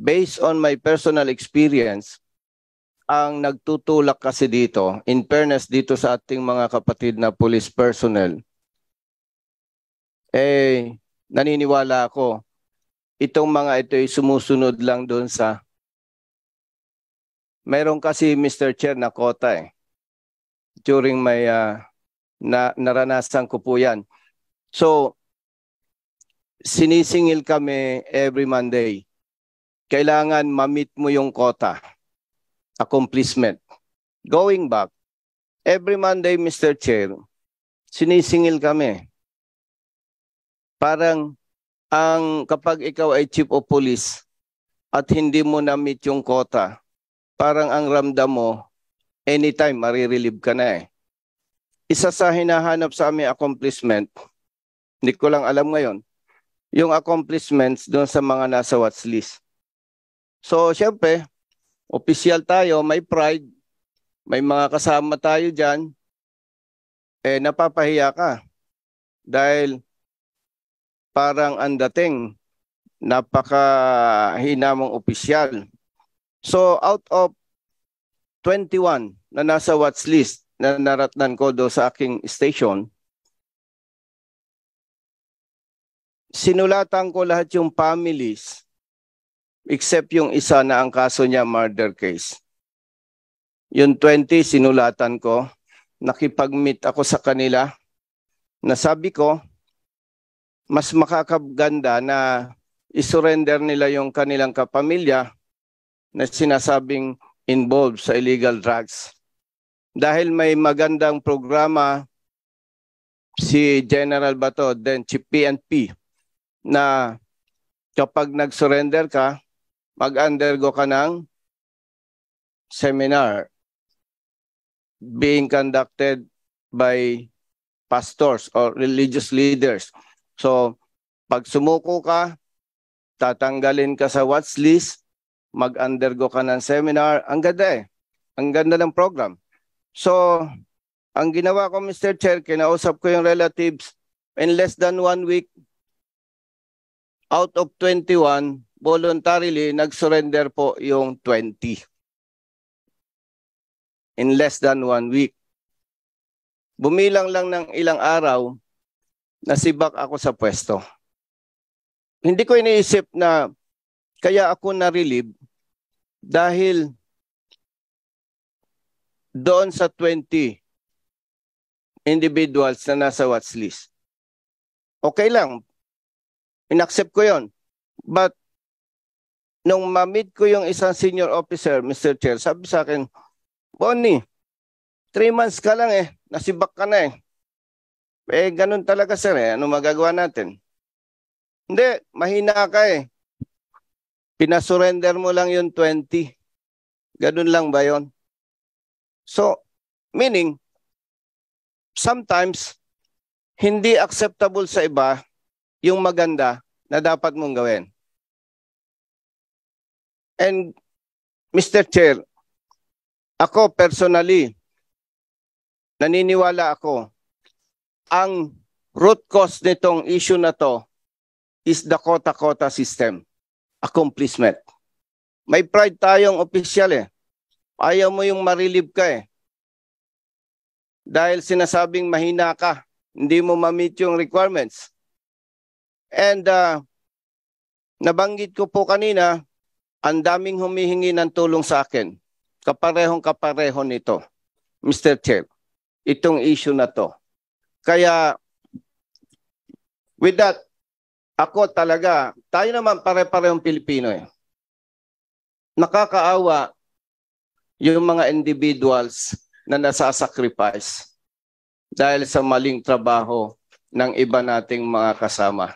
based on my personal experience, ang nagtutulak kasi dito, in fairness dito sa ating mga kapatid na police personnel, naniniwala ako, itong mga ito ay sumusunod lang doon sa, mayroon kasi Mr. Chair na quota during my, naranasan ko po yan. So, sinisingil kami every Monday. Kailangan ma-meet mo yung quota. Accomplishment. Going back, every Monday, Mr. Chair, sinisingil kami. Parang kapag ikaw ay chief of police at hindi mo na-meet yung quota, parang ang ramdam mo, anytime marirelieve ka na Isa sa hinahanap sa aming accomplishment, hindi ko lang alam ngayon, yung accomplishments doon sa mga nasa watch list. So, syempre, official tayo, may pride, may mga kasama tayo dyan, napapahiya ka. Dahil parang ang dating, napakahina mong opisyal. So, out of 21 na nasa watch list na naratnan ko do sa aking station, sinulatan ko lahat yung families except yung isa na ang kaso niya murder case. Yung 20 sinulatan ko, nakipag-meet ako sa kanila, nasabi ko, mas makakaganda na isurrender nila yung kanilang kapamilya na sinasabing involved sa illegal drugs. Dahil may magandang programa si General Bato, then Chief PNP, na kapag nag-surrender ka, mag-undergo ka ng seminar being conducted by pastors or religious leaders. So, pag sumuko ka, tatanggalin ka sa watch list, mag-undergo ka ng seminar. Ang ganda Ang ganda ng program. So, ang ginawa ko, Mr. Chair, kinausap ko yung relatives in less than 1 week, out of 21, voluntarily, nag-surrender po yung 20. In less than 1 week. Bumilang lang ng ilang araw, nasibak ako sa pwesto. Hindi ko iniisip na kaya ako na-relieve dahil doon sa 20 individuals na nasa watch list. Okay lang. In-accept ko yon. But nung ma-meet ko yung isang senior officer, Mr. Chair, sabi sa akin, Bonnie, 3 months ka lang nasibak ka na ganun talaga sir ano magagawa natin? Hindi, mahina ka Pinasurrender mo lang yung 20. Ganun lang ba yon? So, meaning, sometimes, hindi acceptable sa iba yung maganda na dapat mong gawin. And, Mr. Chair, ako personally, naniniwala ako, ang root cause nitong issue na to is the quota-quota system. Accomplishment. May pride tayong opisyal Ayaw mo yung ma-relieve ka Dahil sinasabing mahina ka, hindi mo ma-meet yung requirements. And nabanggit ko po kanina, ang daming humihingi ng tulong sa akin. Kaparehong-kapareho nito, Mr. Chair, itong issue na to. Kaya, with that, ako talaga, tayo naman pare-parehong Pilipino Nakakaawa yung mga individuals na nasasacrifice dahil sa maling trabaho ng iba nating mga kasama.